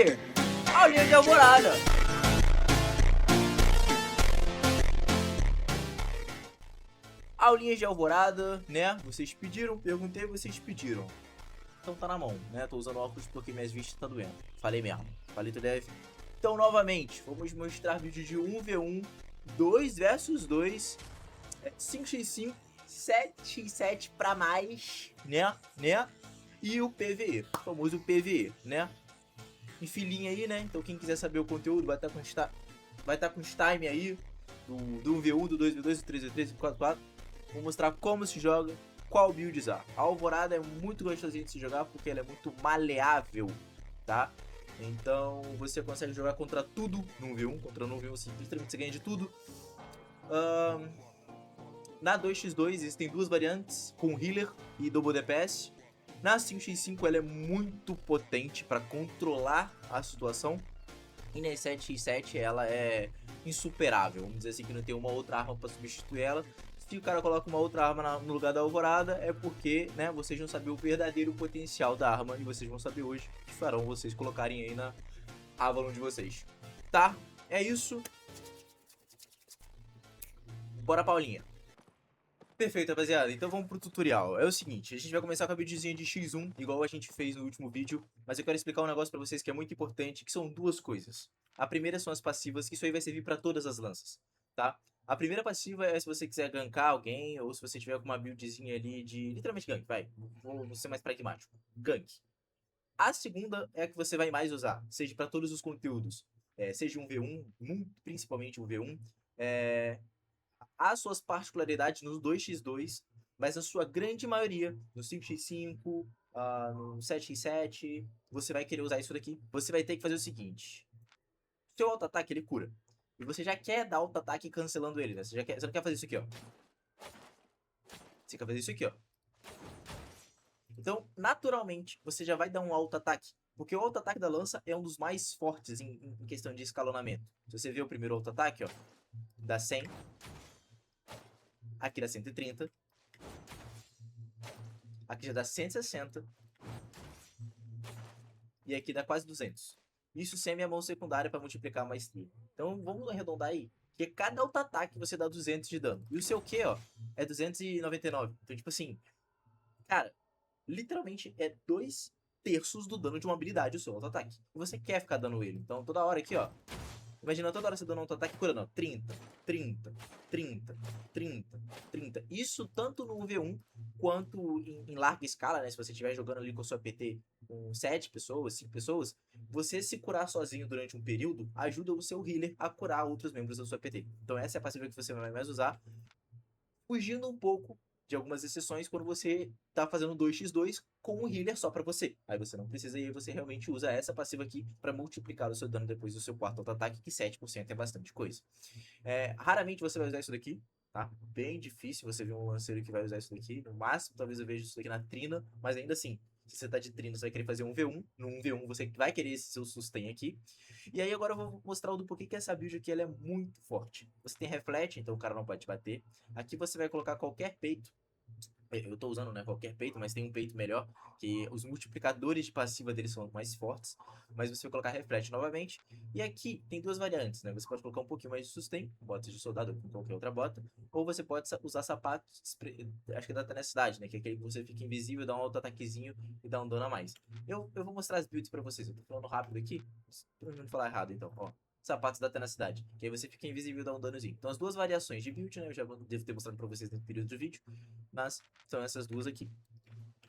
aí, aulinha de alvorada. Aulinhas de alvorada, né? Vocês pediram, perguntei, vocês pediram. Então tá na mão, né? Tô usando óculos porque minhas vistas tá doendo. Falei mesmo, falei tu deve. Então, novamente, vamos mostrar vídeo de 1v1, 2 versus 2, 5x5, 7x7 pra mais, né? E o PvE, o famoso PvE, né? Em filinha aí, né? Então quem quiser saber o conteúdo vai estar com os time aí do 1v1, do 2v2, do 3v3, do 4v4. Vou mostrar como se joga, qual build usar. A Alvorada é muito gostosinha de se jogar porque ela é muito maleável, tá? Então você consegue jogar contra tudo no 1v1, contra no 1v1 você ganha de tudo. Na 2x2 existem duas variantes, com healer e double DPS. Na 5x5 ela é muito potente para controlar a situação. E na 7x7 ela é insuperável, vamos dizer assim, que não tem uma outra arma para substituir ela. Se o cara coloca uma outra arma no lugar da Alvorada, é porque, né, vocês não sabem o verdadeiro potencial da arma. E vocês vão saber hoje, que farão vocês colocarem aí na Avalon de vocês. Tá? É isso. Bora, Paulinha. Perfeito, rapaziada. Então vamos pro tutorial. É o seguinte, a gente vai começar com a buildzinha de X1, igual a gente fez no último vídeo. Mas eu quero explicar um negócio pra vocês que é muito importante, que são duas coisas. A primeira são as passivas, que isso aí vai servir pra todas as lanças, tá? A primeira passiva é se você quiser gankar alguém, ou se você tiver com uma buildzinha ali de... literalmente gank, vai. Vou ser mais pragmático. Gank. A segunda é a que você vai mais usar, seja pra todos os conteúdos. Seja um V1, principalmente um V1. Há suas particularidades no 2x2, mas na sua grande maioria, no 5x5, no 7x7, você vai querer usar isso daqui. Você vai ter que fazer o seguinte: seu auto-ataque ele cura. E você já quer dar auto-ataque cancelando ele, né? Você não quer fazer isso aqui, ó. Você quer fazer isso aqui, ó. Então, naturalmente, você já vai dar um auto-ataque. Porque o auto-ataque da lança é um dos mais fortes em questão de escalonamento. Se você ver o primeiro auto-ataque, ó, dá 100. Aqui dá 130. Aqui já dá 160. E aqui dá quase 200. Isso sem a minha mão secundária para multiplicar a maestria. Então vamos arredondar aí. Que cada auto-ataque você dá 200 de dano. E o seu Q, ó, é 299. Então, tipo assim, cara, literalmente é 2/3 do dano de uma habilidade o seu auto-ataque. E você quer ficar dando ele. Então toda hora aqui, ó. Imagina toda hora você dando um auto-ataque curando, ó. 30, 30, 30, 30, 30. Isso tanto no 1v1 quanto em larga escala, né? Se você estiver jogando ali com a sua PT com 7 pessoas, 5 pessoas, você se curar sozinho durante um período ajuda o seu healer a curar outros membros da sua PT. Então essa é a passiva que você vai mais usar, fugindo um pouco de algumas exceções quando você tá fazendo 2x2 com um healer só pra você. Aí você não precisa e aí você realmente usa essa passiva aqui pra multiplicar o seu dano depois do seu quarto auto-ataque, que 7% é bastante coisa. Raramente você vai usar isso daqui, tá? Bem difícil você ver um lanceiro que vai usar isso daqui. No máximo, talvez eu veja isso daqui na Trina, mas ainda assim, se você tá de Trina, você vai querer fazer um V1. No 1v1 você vai querer esse seu sustain aqui. E aí agora eu vou mostrar do porquê que essa build aqui ela é muito forte. Você tem reflete, então o cara não pode te bater. Aqui você vai colocar qualquer peito. Eu tô usando, né, qualquer peito, mas tem um peito melhor, que os multiplicadores de passiva deles são mais fortes, mas você vai colocar reflete novamente. E aqui tem duas variantes, né, você pode colocar um pouquinho mais de sustain, bota de soldado ou com qualquer outra bota, ou você pode usar sapatos, acho que é da tenacidade, né, que é aquele que você fica invisível, dá um auto-ataquezinho e dá um dano a mais. Eu vou mostrar as builds pra vocês, eu tô falando rápido aqui, pra não falar errado então, ó. Sapatos da tenacidade, que aí você fica invisível e dá um danozinho. Então as duas variações de build, né, eu já devo ter mostrado pra vocês no período do vídeo, mas são essas duas aqui.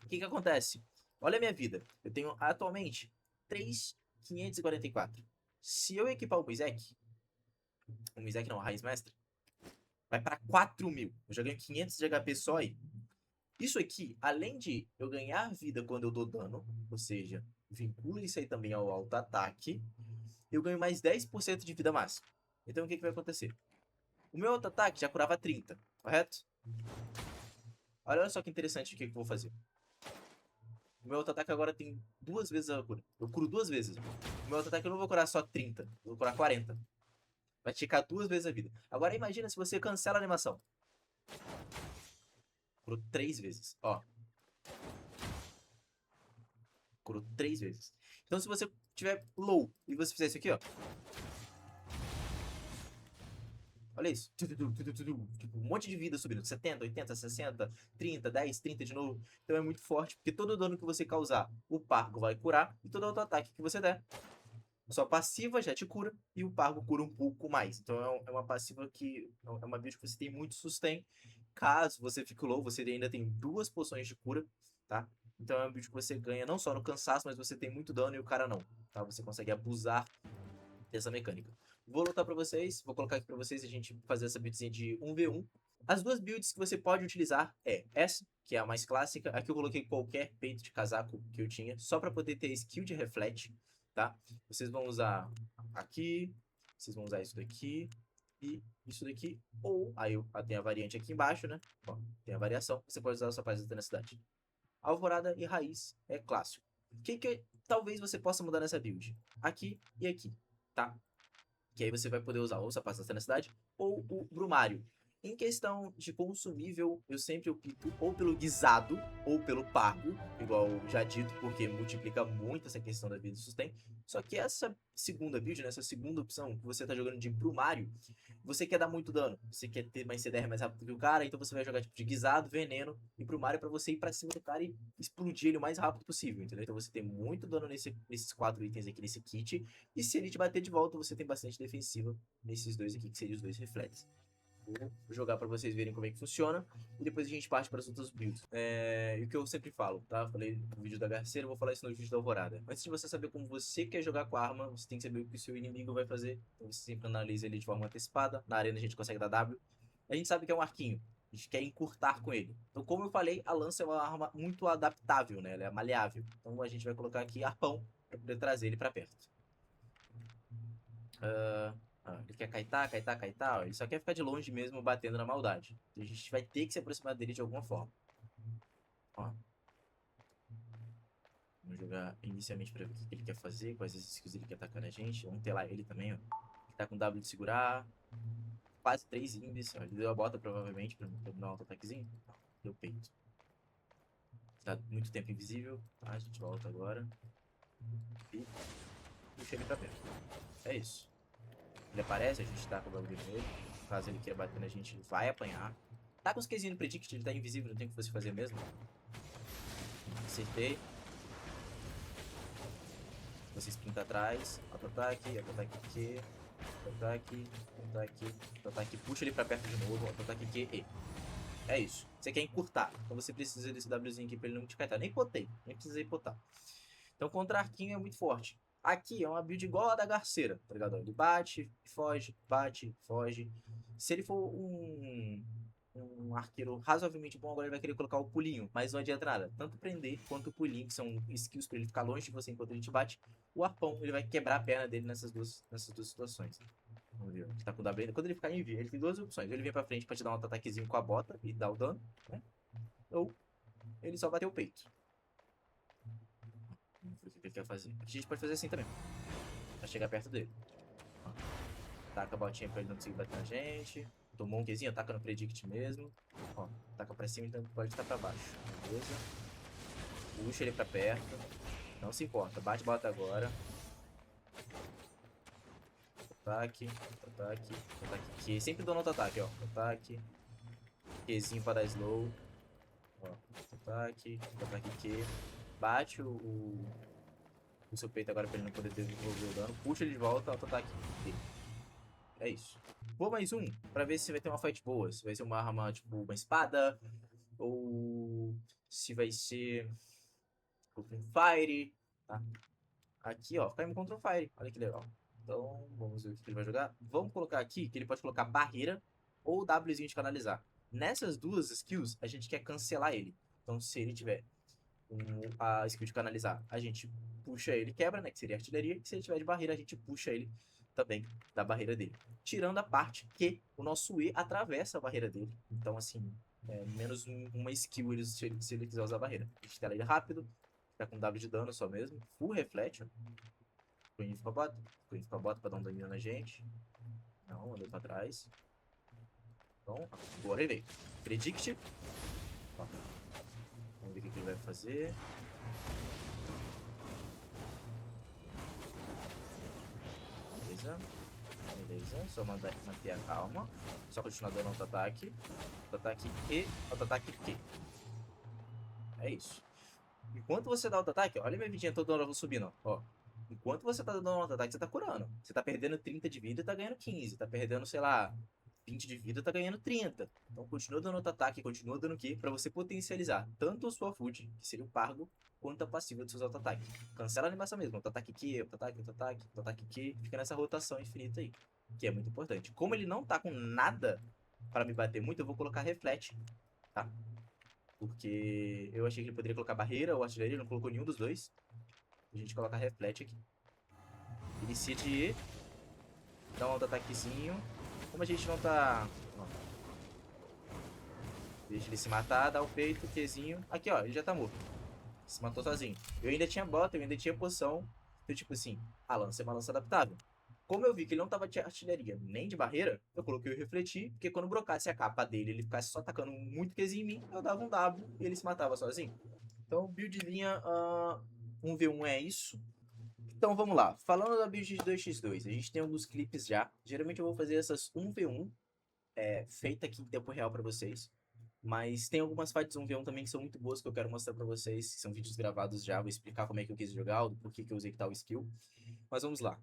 O que que acontece? Olha a minha vida. Eu tenho atualmente 3.544. Se eu equipar o Mizek não, a Raiz Mestra, vai para 4.000. Eu já ganho 500 de HP só aí. Isso aqui, além de eu ganhar vida quando eu dou dano, ou seja, vincula isso aí também ao auto-ataque, eu ganho mais 10% de vida máxima. Então o que que vai acontecer? O meu auto-ataque já curava 30, correto? Olha só que interessante o que eu vou fazer. O meu auto-ataque agora tem 2 vezes a cura. Eu curo 2 vezes. O meu auto-ataque eu não vou curar só 30. Eu vou curar 40. Vai ticar 2 vezes a vida. Agora imagina se você cancela a animação. Curou 3 vezes. Ó. Curou 3 vezes. Então se você tiver low e você fizer isso aqui, ó. Olha isso. Tipo, um monte de vida subindo. 70, 80, 60, 30, 10, 30 de novo. Então é muito forte, porque todo dano que você causar, o Pargo vai curar. E todo outro ataque que você der, sua passiva já te cura. E o Pargo cura um pouco mais. Então é uma passiva que... É uma build que você tem muito sustain. Caso você fique low, você ainda tem 2 poções de cura, tá? Então é uma build que você ganha não só no cansaço, mas você tem muito dano e o cara não, tá? Você consegue abusar dessa mecânica. Vou lutar pra vocês, vou colocar aqui pra vocês a gente fazer essa buildzinha de 1v1. As duas builds que você pode utilizar é essa, que é a mais clássica. Aqui eu coloquei qualquer peito de casaco que eu tinha, só pra poder ter skill de reflete, tá? Vocês vão usar aqui, vocês vão usar isso daqui e isso daqui, ou aí tem a variante aqui embaixo, né? Ó, tem a variação, você pode usar a sua paz da tenacidade. Alvorada e raiz é clássico. O que talvez você possa mudar nessa build? Aqui e aqui, tá? Que aí você vai poder usar ou o Sapato da Tenacidade ou o Brumário. Em questão de consumível, eu sempre opto ou pelo guisado ou pelo pargo, igual já dito, porque multiplica muito essa questão da vida e sustento. Só que essa segunda build, né, essa segunda opção, que você tá jogando de Brumário, você quer dar muito dano, você quer ter mais CDR mais rápido que o cara, então você vai jogar tipo de guisado, veneno e Brumário pra você ir pra cima do cara e explodir ele o mais rápido possível, entendeu? Então você tem muito dano nesses 4 itens aqui nesse kit, e se ele te bater de volta, você tem bastante defensiva nesses dois aqui, que seriam os dois reflexos. Vou jogar pra vocês verem como é que funciona, e depois a gente parte para as outras builds. E o que eu sempre falo, tá? Falei no vídeo da Garceira, vou falar isso no vídeo da Alvorada. Antes de você saber como você quer jogar com a arma, você tem que saber o que o seu inimigo vai fazer. Então você sempre analisa ele de forma antecipada. Na arena a gente consegue dar W. A gente sabe que é um arquinho. A gente quer encurtar com ele. Então, como eu falei, a lança é uma arma muito adaptável, né? Ela é maleável. Então a gente vai colocar aqui arpão para poder trazer ele para perto. Ele quer kaitar, kaitar, kaitar. Ele só quer ficar de longe mesmo, batendo na maldade. Então, a gente vai ter que se aproximar dele de alguma forma. Ó. Vamos jogar inicialmente pra ver o que ele quer fazer, quais as skills ele quer atacar na gente. Vamos telar ele também, ó. Ele tá com W de segurar. Quase 3 índices. Ele deu a bota provavelmente pra dar um auto-ataquezinho. Deu peito. Tá muito tempo invisível. Tá, a gente volta agora. E puxa ele pra perto. É isso. Ele aparece, a gente tá com o bagulho nele. Caso ele queira bater na gente, ele vai apanhar. Tá com os Qzinho no Predict, ele tá invisível, não tem o que você fazer mesmo. Acertei. Você sprinta atrás. Auto-ataque, auto-ataque Q. Auto-ataque, auto-ataque, auto-ataque. Puxa ele pra perto de novo. Auto-ataque Q, E. É isso. Você quer encurtar. Então você precisa desse Wzinho aqui pra ele não te caetar. Nem potei. Nem precisei potar. Então contra arquinho é muito forte. Aqui é uma build igual a da Garceira, tá ligado? Ele bate, foge, foge. Se ele for um arqueiro razoavelmente bom, agora ele vai querer colocar o pulinho, mas não adianta nada. Tanto prender quanto o pulinho, que são skills pra ele ficar longe de você enquanto ele te bate. O arpão, ele vai quebrar a perna dele nessas duas situações. Vamos ver, ele tá com o W. Quando ele ficar em V, ele tem duas opções. Ele vem pra frente pra te dar um ataquezinho com a bota e dar o dano, né? Ou ele só bater o peito. Vamos ver o que ele quer fazer. A gente pode fazer assim também. Pra chegar perto dele. Ó. Taca a botinha pra ele não conseguir bater na gente. Tomou um Qzinho, ataca no Predict mesmo. Ó, taca pra cima, então pode estar pra baixo. Beleza. Puxa ele pra perto. Não se importa. Bate, bota agora. Ataque, ataque, ataque Q. Sempre dando auto-ataque, ó. Ataque. Qzinho pra dar slow. Ó, ataque, ataque Q. Bate o seu peito agora pra ele não poder desenvolver o dano. Puxa ele de volta, auto-ataque Q. É isso. Vou mais um, pra ver se vai ter uma fight boa. Se vai ser uma arma, tipo, uma espada. Ou se vai ser contra um Fire. Tá? Aqui, ó, Fire contra um Fire. Olha que legal. Então, vamos ver o que ele vai jogar. Vamos colocar aqui que ele pode colocar barreira ou Wzinho de canalizar. Nessas duas skills, a gente quer cancelar ele. Então, se ele tiver a skill de canalizar, a gente puxa ele, quebra, né? Que seria artilharia. E se ele tiver de barreira, a gente puxa ele também da barreira dele. Tirando a parte que o nosso E atravessa a barreira dele. Então, assim, menos uma skill se ele quiser usar a barreira. A gente tela ele rápido, tá com W de dano só mesmo. Full reflete, ó. Queen fica bota. Queen fica bota pra dar um daninho na gente. Não, andou pra trás. Então, agora ele veio. Predict. Ó. Vamos ver o que ele vai fazer. Beleza. Beleza. Só manter a calma. Só continuar dando auto-ataque. Auto-ataque e auto-ataque Q. É isso. Enquanto você dá auto-ataque, olha minha vidinha toda hora subindo, ó. Enquanto você tá dando auto-ataque, você tá curando. Você tá perdendo 30 de vida e tá ganhando 15. Tá perdendo, sei lá, 20 de vida e tá ganhando 30. Então continua dando auto-ataque, continua dando Q pra você potencializar tanto a sua food, que seria o pargo, quanto a passiva dos seus auto-ataques. Cancela a animação mesmo. Auto-ataque Q, auto-ataque, auto-ataque, auto-ataque Q. Fica nessa rotação infinita aí, que é muito importante. Como ele não tá com nada pra me bater muito, eu vou colocar reflete, tá? Porque eu achei que ele poderia colocar barreira ou artilharia, ele não colocou nenhum dos dois. A gente coloca reflete aqui. Inicia de E. Dá um auto-ataquezinho. Como a gente não tá... Ó, deixa ele se matar, dá o peito, Qzinho. Aqui, ó, ele já tá morto. Se matou sozinho. Eu ainda tinha bota, eu ainda tinha poção. Então, tipo assim, a lança é uma lança adaptável. Como eu vi que ele não tava de artilharia nem de barreira, eu coloquei o refletir, porque quando brocasse a capa dele, ele ficasse só atacando muito Qzinho em mim, eu dava um W e ele se matava sozinho. Então, buildzinha 1v1 é isso. Então, vamos lá. Falando da build de 2x2, a gente tem alguns clipes já. Geralmente eu vou fazer essas 1v1, feita aqui em tempo real pra vocês. Mas tem algumas fights 1v1 também que são muito boas que eu quero mostrar pra vocês. Que são vídeos gravados já, vou explicar como é que eu quis jogar, por que eu usei tal skill. Mas vamos lá.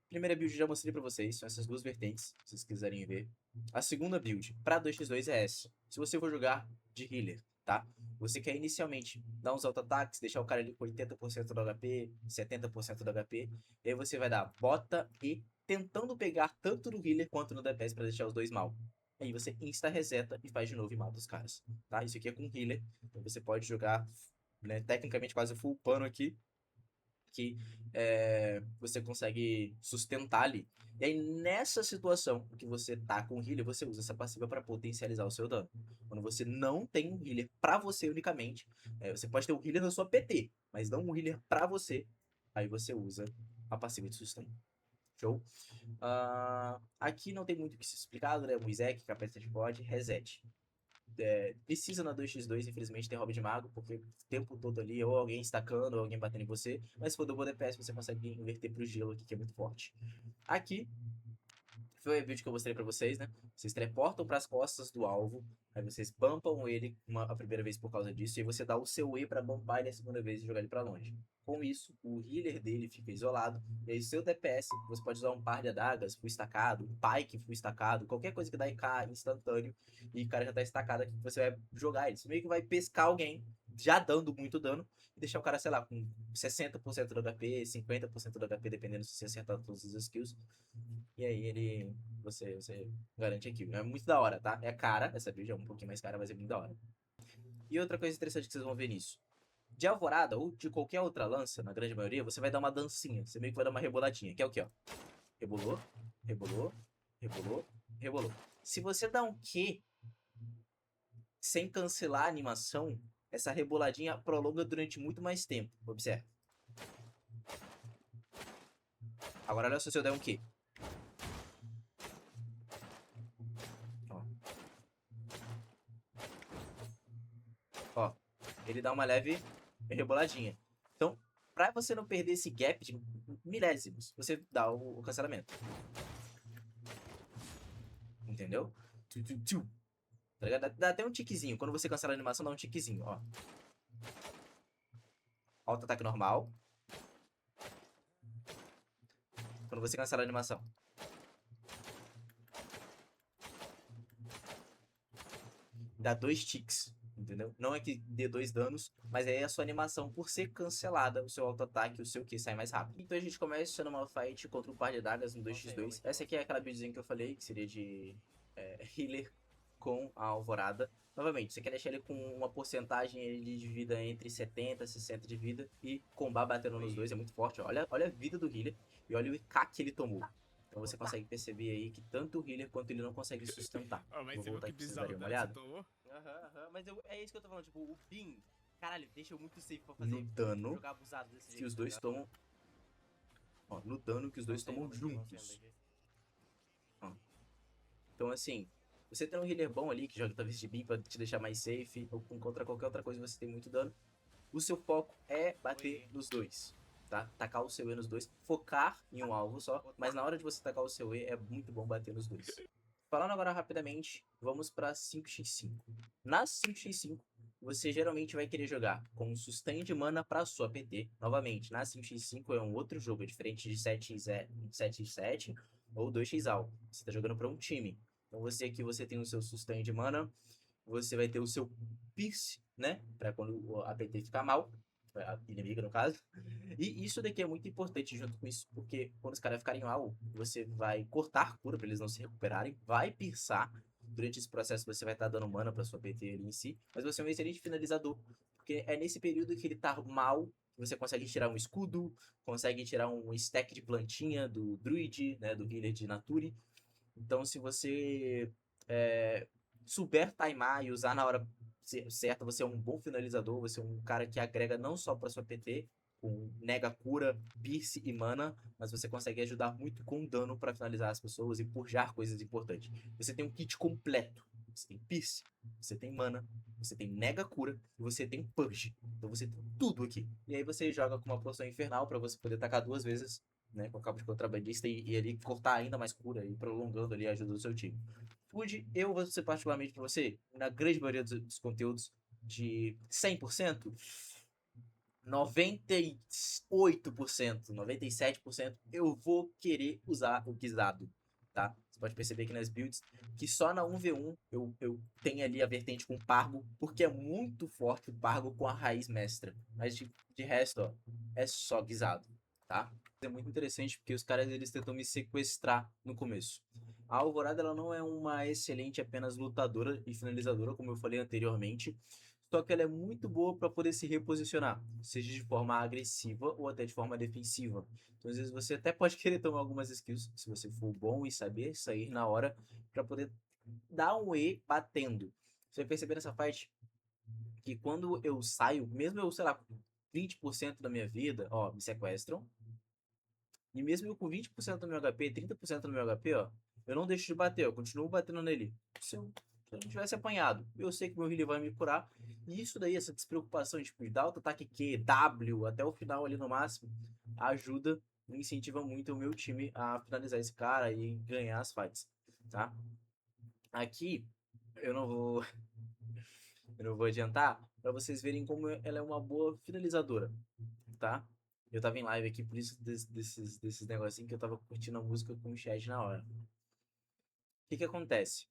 Primeira build eu já mostrei pra vocês, são essas duas vertentes, se vocês quiserem ver. A segunda build, pra 2x2 é essa. Se você for jogar de healer, tá? Você quer inicialmente dar uns auto-ataques, deixar o cara ali com 80% do HP, 70% do HP. E aí você vai dar bota e tentando pegar tanto no healer quanto no DPS pra deixar os dois mal. Aí você insta-reseta e faz de novo e mata os caras, tá? Isso aqui é com healer, então você pode jogar, né, tecnicamente quase full pano aqui, que você consegue sustentar ali. E aí, nessa situação que você tá com healer, você usa essa passiva para potencializar o seu dano. Quando você não tem um healer pra você unicamente, você pode ter um healer na sua PT, mas não um healer pra você, aí você usa a passiva de sustain. Show? Aqui não tem muito o que ser explicado, né? Muizek, capeta de bode, reset. Precisa na 2x2, infelizmente, ter hobby de mago, porque o tempo todo ali, ou alguém estacando, ou alguém batendo em você. Mas se for do bom DPS, você consegue inverter pro gelo aqui, que é muito forte. Aqui, foi o build que eu mostrei pra vocês, né? Vocês teleportam pras costas do alvo, aí vocês bumpam ele a primeira vez por causa disso, e você dá o seu E pra bumpar ele a segunda vez e jogar ele pra longe. Com isso, o healer dele fica isolado, e aí o seu DPS, você pode usar um par de adagas, full estacado, um pike full estacado, qualquer coisa que dá IK instantâneo, e o cara já tá estacado aqui, você vai jogar ele. Você meio que vai pescar alguém, já dando muito dano, e deixar o cara, sei lá, com 60% do HP, 50% do HP, dependendo se você acertar todas as skills. E aí você garante aquilo. É muito da hora, tá? É cara, essa build é um pouquinho mais cara, mas é muito da hora. E outra coisa interessante que vocês vão ver nisso. De Alvorada ou de qualquer outra lança, na grande maioria, você vai dar uma dancinha. Você meio que vai dar uma reboladinha, que é o quê, ó? Rebolou, rebolou, rebolou, rebolou. Se você dá um Q sem cancelar a animação, essa reboladinha prolonga durante muito mais tempo. Observe. Agora olha só se eu der um Q. Ó, ele dá uma leve reboladinha. Então, pra você não perder esse gap de milésimos, você dá o cancelamento. Entendeu? Tá ligado? Dá até um tiquezinho. Quando você cancela a animação, dá um tiquezinho, ó. Auto-ataque normal. Quando você cancela a animação. Dá 2 ticks, entendeu? Não é que dê 2 danos, mas aí a sua animação, por ser cancelada, o seu auto-ataque, o seu Q sai mais rápido. Então a gente começa numa fight contra um par de dagas no 2x2. Essa aqui é aquela buildzinha que eu falei, que seria de healer com a alvorada. Novamente, você quer deixar ele com uma porcentagem de vida entre 70 e 60 de vida e combar batendo nos dois é muito forte. Olha a vida do healer e olha o IK que ele tomou. Então você consegue perceber aí que tanto o healer quanto ele não consegue sustentar. Mas Vou você viu voltar que aqui pra vocês bizarro darem uma dano você olhada. tomou? Mas é isso que eu tô falando, tipo, o Bin, caralho, deixa eu muito safe pra No fazer dano jogar abusado desse jeito. que os tá dois ligado? tomam. Ó, no dano que os dois Não sei, tomam não sei, não sei, juntos. não sei. Então, assim, você tem um healer bom ali, que joga talvez de Bin pra te deixar mais safe, ou contra qualquer outra coisa você tem muito dano. O seu foco é bater nos dois. tá? Tacar o seu E nos dois, focar em um alvo só, mas na hora de você tacar o seu E, é muito bom bater nos dois. Falando agora rapidamente, vamos para 5x5. Na 5x5, você geralmente vai querer jogar com sustain de mana para sua PT. Novamente, na 5x5 é um outro jogo, é diferente de 7x7 ou 2x-AL. Você está jogando para um time. Então você aqui você tem o seu sustain de mana, você vai ter o seu Pierce, né? Para quando a PT ficar mal, a inimiga no caso. E isso daqui é muito importante junto com isso, porque quando os caras ficarem mal, você vai cortar cura para eles não se recuperarem, vai pierçar. Durante esse processo você vai estar dando mana para sua PT ali em si, mas você é um excelente finalizador, porque é nesse período que ele tá mal que você consegue tirar um escudo, consegue tirar um stack de plantinha do Druid, né, do healer de Nature. Então se você souber timar e usar na hora certa, você é um bom finalizador, você é um cara que agrega não só para sua PT, com nega cura, pierce e mana, mas você consegue ajudar muito com dano para finalizar as pessoas e purgar coisas importantes. Você tem um kit completo. Você tem pierce, você tem mana, você tem nega cura e você tem purge. Então você tem tudo aqui. E aí você joga com uma poção infernal para você poder atacar 2 vezes, né, com o cabo de contrabandista e ali cortar ainda mais cura e prolongando ali a ajuda do seu time. Food, eu vou ser particularmente para você, na grande maioria dos conteúdos de 100%, 98%, 97%, eu vou querer usar o guisado, tá? Você pode perceber aqui nas builds que só na 1v1 eu tenho ali a vertente com Pargo, porque é muito forte o Pargo com a raiz mestra. Mas de resto, ó, é só guisado, tá? É muito interessante porque os caras eles tentam me sequestrar no começo. A Alvorada ela não é uma excelente apenas lutadora e finalizadora, como eu falei anteriormente, só que ela é muito boa para poder se reposicionar, seja de forma agressiva ou até de forma defensiva. Então, às vezes, você até pode querer tomar algumas skills, se você for bom e saber sair na hora, para poder dar um E batendo. Você vai perceber nessa fight que quando eu saio, mesmo eu, sei lá, com 20% da minha vida, ó, me sequestram. E mesmo eu com 20% do meu HP, 30% do meu HP, ó, eu não deixo de bater, eu continuo batendo nele. Se eu não tivesse apanhado, eu sei que meu healer vai me curar. E isso daí, essa despreocupação, tipo, de dar auto-ataque Q, W, até o final ali no máximo, ajuda e incentiva muito o meu time a finalizar esse cara e ganhar as fights, tá? Aqui, eu não vou, eu não vou adiantar para vocês verem como ela é uma boa finalizadora, tá? Eu tava em live aqui, por isso desses negocinhos que eu tava curtindo a música com o chat na hora. O que que acontece?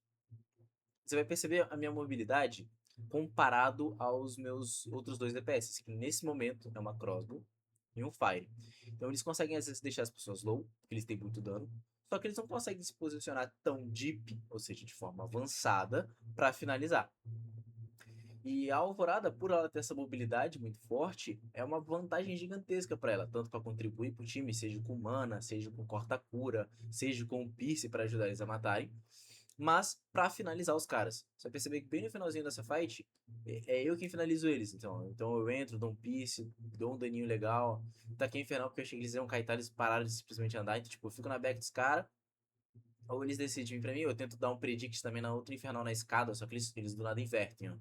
Você vai perceber a minha mobilidade comparado aos meus outros dois DPS, que nesse momento é uma crossbow e um fire. Então eles conseguem às vezes deixar as pessoas low, porque eles têm muito dano, só que eles não conseguem se posicionar tão deep, ou seja, de forma avançada, para finalizar. E a Alvorada, por ela ter essa mobilidade muito forte, é uma vantagem gigantesca para ela, tanto para contribuir para o time, seja com mana, seja com corta-cura, seja com pierce para ajudar eles a matarem, mas para finalizar os caras. Você vai perceber que bem no finalzinho dessa fight, é eu quem finalizo eles. Então eu entro, dou um pierce, dou um daninho legal. Taquei infernal porque eu achei que eles iam kaitar, eles pararam de simplesmente andar. Então, tipo, eu fico na back dos caras, ou eles decidem vir pra mim, eu tento dar um predict também na outra infernal na escada, só que eles do nada invertem, ó.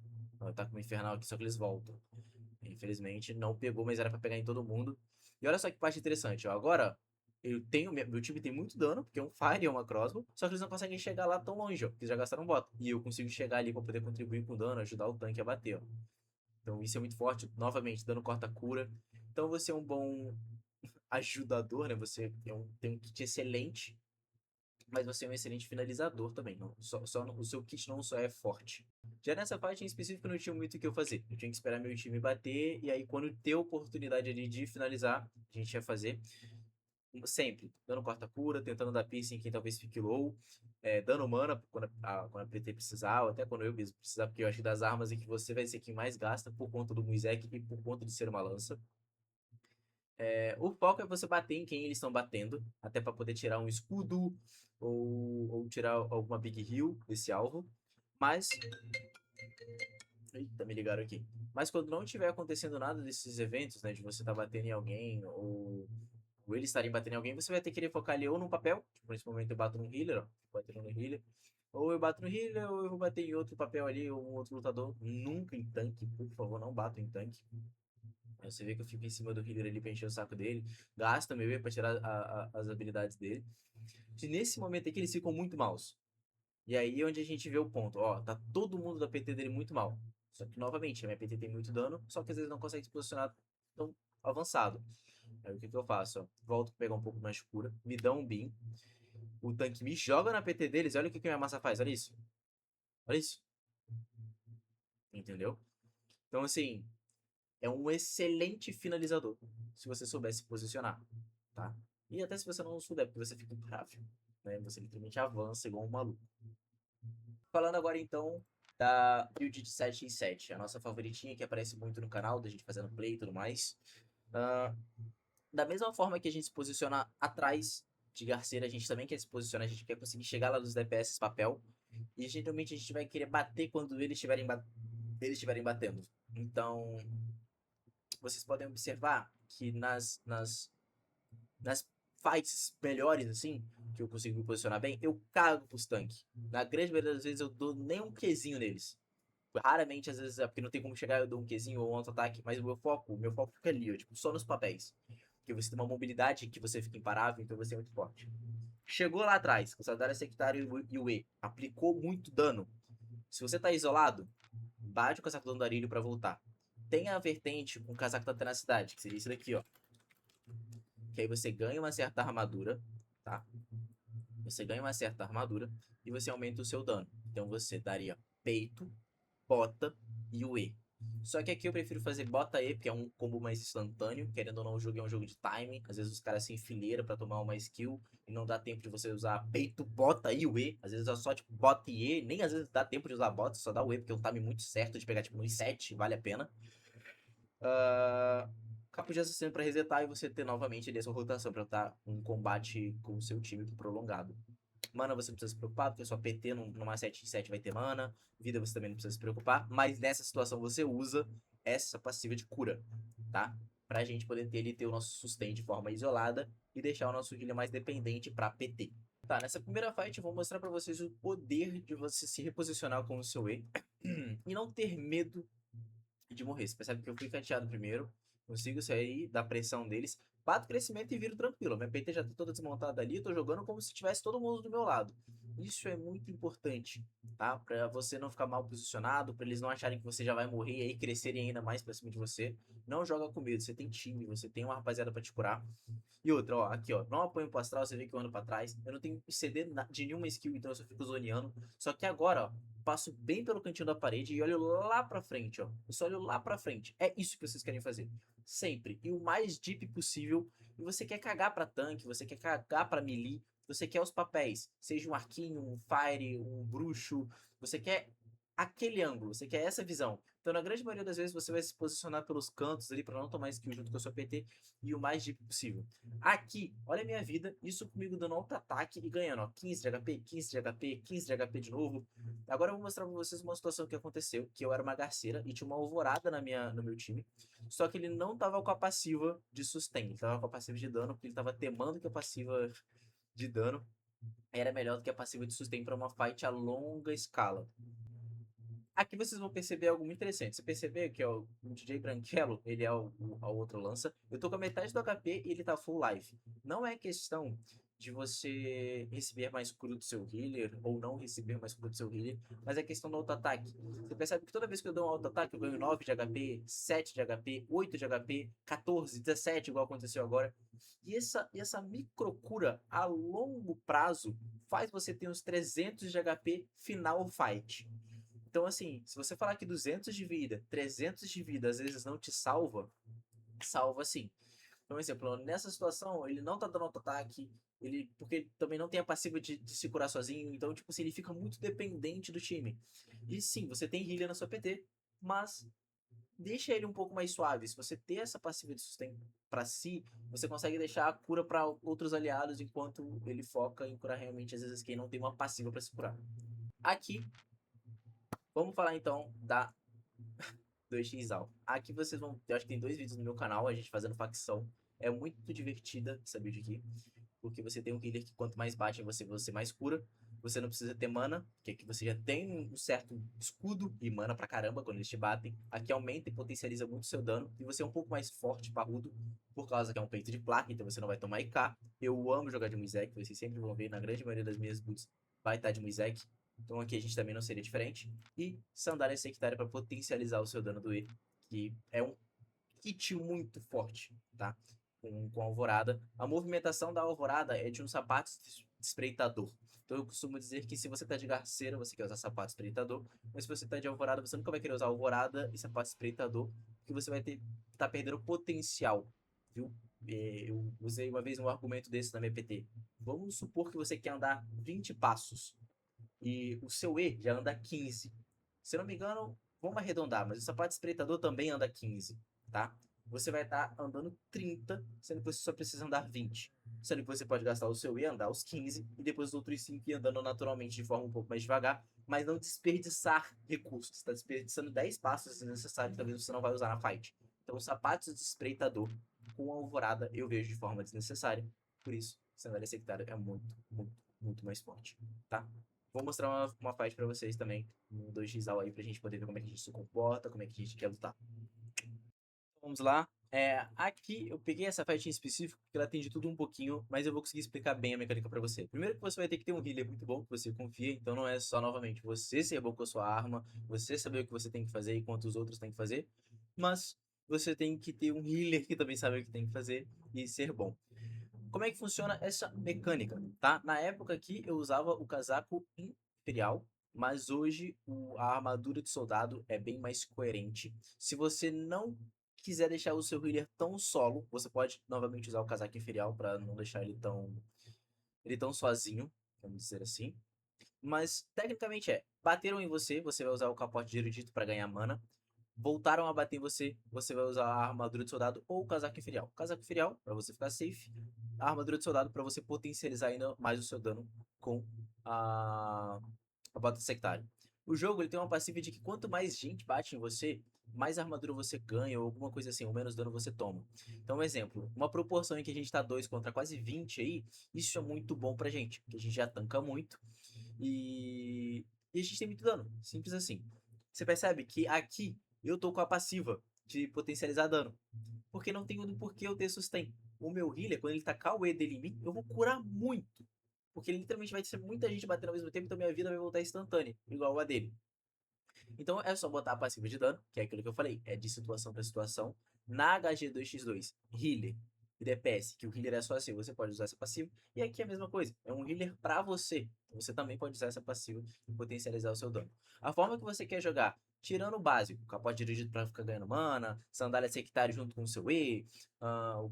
Tá com uma infernal aqui, só que eles voltam. Infelizmente, não pegou, mas era pra pegar em todo mundo. E olha só que parte interessante, ó. Agora, eu tenho. Meu time tem muito dano, porque é um Fire e uma Crossbow. Só que eles não conseguem chegar lá tão longe, ó. Porque eles já gastaram bota. E eu consigo chegar ali pra poder contribuir com dano, ajudar o tanque a bater, ó. Então isso é muito forte. Novamente, dano corta-cura. Então você é um bom ajudador, né? Você tem um kit excelente. Mas você é um excelente finalizador também. Não, o seu kit não só é forte. Já nessa parte em específico, não tinha muito o que eu fazer. Eu tinha que esperar meu time bater, e aí, quando ter oportunidade ali de finalizar, a gente ia fazer sempre dando corta-cura, tentando dar piercing em quem talvez fique low, dando mana quando a PT precisar, ou até quando eu mesmo precisar, porque eu acho que das armas é que você vai ser quem mais gasta por conta do Muizek e por conta de ser uma lança. O foco é você bater em quem eles estão batendo, até para poder tirar um escudo ou tirar alguma big heal desse alvo. Mas. Eita, me ligaram aqui. Mas quando não estiver acontecendo nada desses eventos, né, de você estar batendo em alguém ou eles estarem batendo em alguém, você vai ter que querer focar ali ou no papel, tipo, nesse momento eu bato no healer, ó, batendo no healer, ou eu bato no healer, ou eu vou bater em outro papel ali, ou um outro lutador. Nunca em tanque, por favor, não bato em tanque. Aí você vê que eu fico em cima do healer ali pra encher o saco dele. Gasta meu E pra tirar as habilidades dele. E nesse momento aqui eles ficam muito maus. E aí é onde a gente vê o ponto. Ó, tá todo mundo da PT dele muito mal. Só que, novamente, a minha PT tem muito dano, só que às vezes não consegue se posicionar tão avançado. Aí o que que eu faço? Ó? Volto pra pegar um pouco mais de cura, me dá um beam. O tanque me joga na PT deles e olha o que que minha massa faz. Olha isso. Olha isso. Entendeu? Então, assim, é um excelente finalizador. Se você souber se posicionar, tá? E até se você não souber, porque você fica imparável. Né? Você literalmente avança igual um maluco. Falando agora então da build de 7 em 7, a nossa favoritinha que aparece muito no canal, da gente fazendo play e tudo mais. Ah, da mesma forma que a gente se posiciona atrás de Garceira, a gente também quer se posicionar, a gente quer conseguir chegar lá nos DPS papel. E geralmente a gente vai querer bater quando eles estiverem batendo. Então, vocês podem observar que nas fights melhores, assim, que eu consigo me posicionar bem, eu cago pros tanques. Na grande maioria das vezes eu dou nem um Qzinho neles. Raramente, às vezes, é porque não tem como chegar, eu dou um Qzinho ou um auto-ataque, mas o meu foco fica ali, ó, tipo, só nos papéis. Porque você tem uma mobilidade que você fica imparável, então você é muito forte. Chegou lá atrás, com o Sadário Sectário e o E, aplicou muito dano. Se você tá isolado, bate o casaco do andarilho pra voltar. Tem a vertente com o casaco da tenacidade, que seria isso daqui, ó. Que aí você ganha uma certa armadura, tá? Você ganha uma certa armadura e você aumenta o seu dano. Então você daria peito, bota e o E. Só que aqui eu prefiro fazer bota E, porque é um combo mais instantâneo. Querendo ou não, o jogo é um jogo de timing. Às vezes os caras se enfileiram pra tomar uma skill e não dá tempo de você usar peito, bota e o E. Às vezes é só tipo bota e E. Nem às vezes dá tempo de usar bota, só dá o E, porque é um time muito certo de pegar tipo no 7, vale a pena. Capo de assassino pra resetar e você ter novamente ali a sua rotação pra estar um combate com o seu time prolongado. Mana você não precisa se preocupar, porque a sua PT numa 7 em 7 vai ter mana. Vida você também não precisa se preocupar. Mas nessa situação você usa essa passiva de cura, tá? Pra gente poder ter, ter o nosso sustain de forma isolada e deixar o nosso healer mais dependente pra PT. Tá, nessa primeira fight eu vou mostrar pra vocês o poder de você se reposicionar com o seu E e não ter medo de morrer. Você percebe que eu fui fatiado primeiro, consigo sair da pressão deles, bato crescimento e viro tranquilo. Minha PT já tá toda desmontada ali, eu tô jogando como se tivesse todo mundo do meu lado. Isso é muito importante, tá? Pra você não ficar mal posicionado, pra eles não acharem que você já vai morrer e aí crescerem ainda mais pra cima de você. Não joga com medo, você tem time, você tem uma rapaziada pra te curar. E outra, ó, aqui, ó, não apoio pro astral, você vê que eu ando pra trás. Eu não tenho CD de nenhuma skill, então eu só fico zoneando. Só que agora, ó, passo bem pelo cantinho da parede e olho lá pra frente, ó. Eu só olho lá pra frente. É isso que vocês querem fazer. Sempre. E o mais deep possível. E você quer cagar pra tanque, você quer cagar pra melee, você quer os papéis. Seja um arquinho, um fire, um bruxo. Você quer aquele ângulo, você quer essa visão. Então, na grande maioria das vezes, você vai se posicionar pelos cantos ali pra não tomar skill junto com a sua PT e o mais deep possível. Aqui, olha a minha vida, isso comigo dando alto ataque e ganhando, ó, 15 de HP, 15 de HP, 15 de HP de novo. Agora eu vou mostrar pra vocês uma situação que aconteceu, que eu era uma garceira e tinha uma alvorada no meu time, só que ele não tava com a passiva de sustain, ele tava com a passiva de dano, porque ele tava temando que a passiva de dano era melhor do que a passiva de sustain para uma fight a longa escala. Aqui vocês vão perceber algo muito interessante. Você percebeu que ó, o DJ Branquelo, ele é a outro lança. Eu tô com a metade do HP e ele tá full life. Não é questão de você receber mais cura do seu healer ou não receber mais cura do seu healer, mas é questão do auto-ataque. Você percebe que toda vez que eu dou um auto-ataque, eu ganho 9 de HP, 7 de HP, 8 de HP, 14, 17, igual aconteceu agora. E essa microcura a longo prazo faz você ter uns 300 de HP final fight. Então, assim, se você falar que 200 de vida, 300 de vida, às vezes não te salva, salva sim. Então, exemplo, nessa situação, ele não tá dando auto-ataque, porque ele também não tem a passiva de se curar sozinho, então, tipo assim, ele fica muito dependente do time. E sim, você tem healer na sua PT, mas deixa ele um pouco mais suave. Se você ter essa passiva de sustento pra si, você consegue deixar a cura para outros aliados, enquanto ele foca em curar realmente, às vezes, quem não tem uma passiva para se curar. Aqui, vamos falar então da 2x Al. Aqui vocês vão. Eu acho que tem 2 vídeos no meu canal, a gente fazendo facção. É muito divertida essa build aqui. Porque você tem um healer que quanto mais bate em você, você mais cura. você não precisa ter mana, que aqui você já tem um certo escudo e mana pra caramba quando eles te batem. Aqui aumenta e potencializa muito o seu dano, e você é um pouco mais forte, parrudo, por causa que é um peito de placa, então você não vai tomar IK. Eu amo jogar de Muzek, vocês sempre vão ver, na grande maioria das minhas builds vai estar de Muzek. Então aqui a gente também não seria diferente. E Sandália Sectária para potencializar o seu dano do E, que é um kit muito forte, tá? Com a Alvorada. A movimentação da Alvorada é de um sapato espreitador. Então eu costumo dizer que se você tá de Garceira, você quer usar sapato espreitador, mas se você tá de Alvorada, você nunca vai querer usar Alvorada e sapato espreitador, porque você vai tá perdendo potencial, viu? Eu usei uma vez um argumento desse na minha PT. Vamos supor que você quer andar 20 passos e o seu E já anda 15. Se eu não me engano, vamos arredondar, mas o sapato espreitador também anda 15, tá? Você vai estar andando 30, sendo que você só precisa andar 20. Sendo que você pode gastar o seu E, andar os 15, e depois os outros 5 ir andando naturalmente de forma um pouco mais devagar, mas não desperdiçar recursos. Você está desperdiçando 10 passos desnecessários que talvez você não vai usar na fight. Então, os sapatos de espreitador com alvorada eu vejo de forma desnecessária. Por isso, sandália sectária é muito, muito, muito mais forte, tá? Vou mostrar uma fight pra vocês também, um 2x aí, pra gente poder ver como é que a gente se comporta, como é que a gente quer lutar. Vamos lá. Aqui eu peguei essa fight em específico, porque ela tem de tudo um pouquinho, mas eu vou conseguir explicar bem a mecânica pra você. Primeiro que você vai ter que ter um healer muito bom, que você confia, então não é só, novamente, você ser bom com a sua arma, você saber o que você tem que fazer e quanto os outros têm que fazer, mas você tem que ter um healer que também sabe o que tem que fazer e ser bom. Como é que funciona essa mecânica, tá? Na época aqui eu usava o casaco imperial, mas hoje a armadura de soldado é bem mais coerente. Se você não quiser deixar o seu healer tão solo, você pode novamente usar o casaco imperial para não deixar ele tão sozinho, vamos dizer assim. Mas tecnicamente bateram em você, você vai usar o capote de erudito para ganhar mana. Voltaram a bater em você, você vai usar a armadura de soldado ou o casaco inferior. Casaco inferior, para você ficar safe. A armadura de soldado, para você potencializar ainda mais o seu dano com a bota sectária. O jogo ele tem uma passiva de que quanto mais gente bate em você, mais armadura você ganha, ou alguma coisa assim, ou menos dano você toma. Então, um exemplo, uma proporção em que a gente tá 2 contra quase 20 aí, isso é muito bom pra gente, porque a gente já tanca muito e a gente tem muito dano, simples assim. Você percebe que aqui eu tô com a passiva de potencializar dano. Porque não tem do porquê eu ter sustain. O meu healer, quando ele tacar o E dele em mim, eu vou curar muito. Porque ele literalmente vai ser muita gente batendo ao mesmo tempo, então minha vida vai voltar instantânea, igual a dele. Então é só botar a passiva de dano, que é aquilo que eu falei, é de situação para situação. Na HG2x2, healer e DPS, que o healer é só assim, você pode usar essa passiva. E aqui é a mesma coisa, é um healer para você. Você também pode usar essa passiva e potencializar o seu dano. A forma que você quer jogar, tirando o básico, capote dirigido para ficar ganhando mana, sandália sectária junto com o seu E,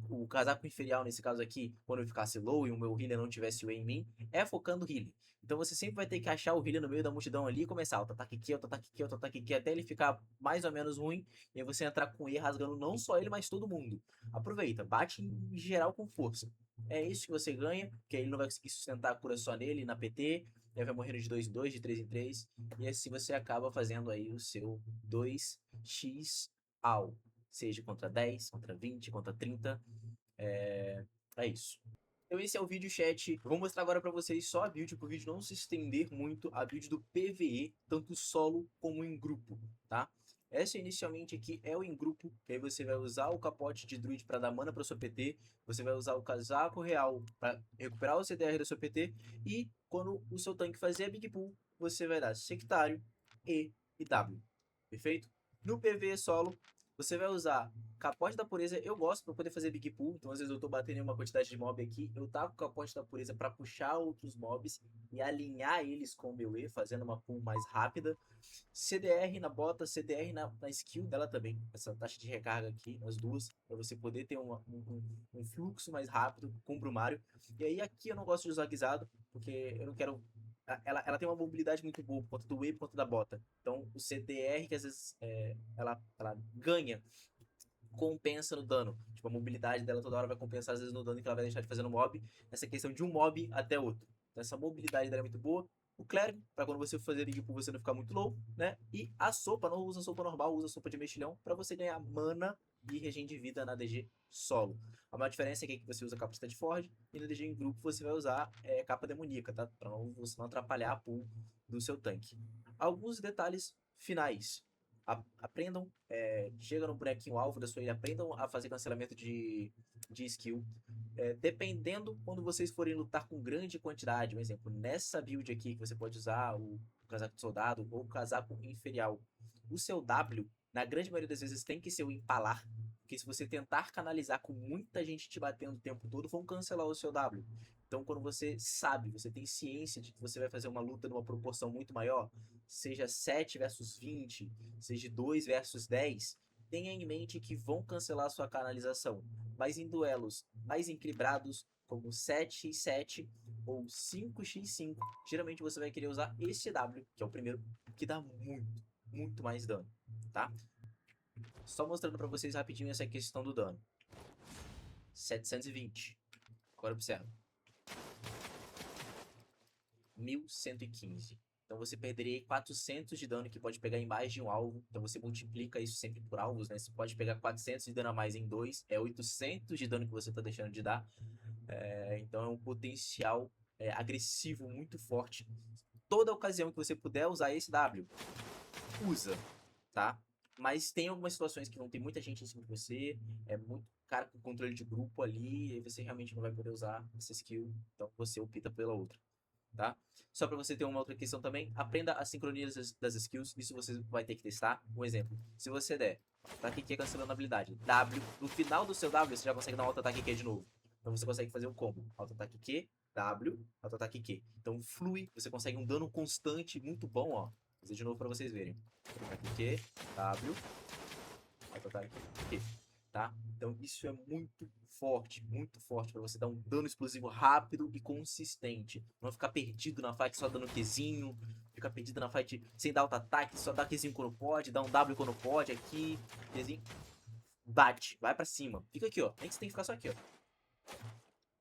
o casaco inferior nesse caso aqui, quando eu ficasse low e o meu healer não tivesse o E em mim, é focando healer. Então você sempre vai ter que achar o healer no meio da multidão ali e começar auto-ataque aqui, auto-ataque aqui, auto-ataque aqui, até ele ficar mais ou menos ruim. E aí você entrar com E rasgando não só ele, mas todo mundo. Aproveita, bate em geral com força. É isso que você ganha, porque aí ele não vai conseguir sustentar a cura só nele, na PT. Ele vai morrendo de 2 em 2, de 3 em 3. E assim você acaba fazendo aí o seu 2x AU. Seja contra 10, contra 20, contra 30. É isso. Então esse é o vídeo chat. Eu vou mostrar agora pra vocês só a build, pro vídeo não se estender muito, a build do PvE, tanto solo como em grupo, tá? Essa inicialmente aqui é o em grupo, que aí você vai usar o capote de druid para dar mana para sua PT, você vai usar o casaco real para recuperar o CDR da sua PT, e quando o seu tanque fazer a Big Pull, você vai dar sectário, e W. Perfeito? No PvE solo, você vai usar capote da pureza. Eu gosto para poder fazer big pull, então às vezes eu tô batendo em uma quantidade de mob aqui, eu taco o capote da pureza para puxar outros mobs e alinhar eles com o meu E, fazendo uma pull mais rápida. CDR na bota, CDR na skill dela também, essa taxa de recarga aqui, as duas, para você poder ter um fluxo mais rápido com o Brumário. E aí aqui eu não gosto de usar guisado, porque eu não quero. Ela tem uma mobilidade muito boa por conta do E e por conta da bota. Então o CDR, que às vezes ela ganha, compensa no dano. Tipo, a mobilidade dela toda hora vai compensar às vezes no dano que ela vai deixar de fazer no mob. Essa questão de um mob até outro. Então, essa mobilidade dela é muito boa. O clérigo, para quando você for fazer big pull você não ficar muito low, né? E a sopa, não usa sopa normal, usa sopa de mexilhão para você ganhar mana e regen de vida na DG solo. A maior diferença é que aqui você usa capacidade Forge e na DG em grupo você vai usar capa demoníaca, tá? Pra você não atrapalhar a pool do seu tanque. Alguns detalhes finais. Aprendam, chega no bonequinho alvo da sua ilha, aprendam a fazer cancelamento de skill. Dependendo quando vocês forem lutar com grande quantidade, um exemplo, nessa build aqui que você pode usar o casaco de soldado ou o casaco inferior, o seu W, na grande maioria das vezes, tem que ser o empalar, porque se você tentar canalizar com muita gente te batendo o tempo todo, vão cancelar o seu W. Então, quando você sabe, você tem ciência de que você vai fazer uma luta numa proporção muito maior, seja 7 versus 20, seja 2 versus 10, tenha em mente que vão cancelar a sua canalização. Mas em duelos mais equilibrados, como 7x7 ou 5x5, geralmente você vai querer usar esse W, que é o primeiro, que dá muito mais dano, tá? Só mostrando pra vocês rapidinho essa questão do dano. 720. Agora observa. 1115. Então você perderia 400 de dano que pode pegar em mais de um alvo. Então você multiplica isso sempre por alvos, né? Você pode pegar 400 de dano a mais em 2. É 800 de dano que você tá deixando de dar. Então é um potencial agressivo muito forte. Toda ocasião que você puder usar esse W, usa, tá? Mas tem algumas situações que vão ter muita gente em cima de você, é muito cara com controle de grupo ali, e aí você realmente não vai poder usar essa skill, então você opta pela outra, tá? Só pra você ter uma outra questão também, aprenda a sincronia das skills, isso você vai ter que testar. Um exemplo, se você der ataque Q cancelando a habilidade, W, no final do seu W você já consegue dar um auto-ataque Q de novo. Então você consegue fazer um combo, auto-ataque Q, W, auto-ataque Q. Então flui, você consegue um dano constante muito bom, ó. Vou fazer de novo pra vocês verem. Auto-ataque Q, W, auto-ataque Q, tá? Então isso é muito forte pra você dar um dano explosivo rápido e consistente. Não ficar perdido na fight só dando Qzinho, ficar perdido na fight sem dar auto-ataque, só dar Qzinho quando pode, dar um W quando pode, aqui, Qzinho. Bate, vai pra cima. Fica aqui, ó. Nem que você tem que ficar só aqui, ó.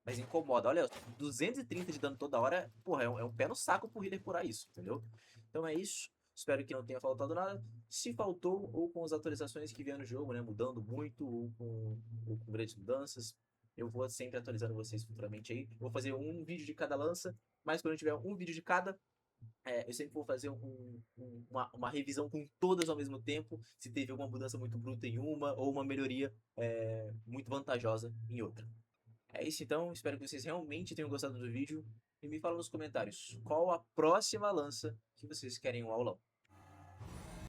Mas incomoda. Olha, 230 de dano toda hora, porra, é um pé no saco pro healer curar isso, entendeu? Então é isso. Espero que não tenha faltado nada. Se faltou, ou com as atualizações que vieram no jogo, né, mudando muito, ou com grandes mudanças, eu vou sempre atualizando vocês futuramente aí. Vou fazer um vídeo de cada lança, mas quando eu tiver um vídeo de cada, eu sempre vou fazer uma revisão com todas ao mesmo tempo, se teve alguma mudança muito bruta em uma, ou uma melhoria muito vantajosa em outra. É isso então, espero que vocês realmente tenham gostado do vídeo e me fala nos comentários qual a próxima lança que vocês querem um aulão.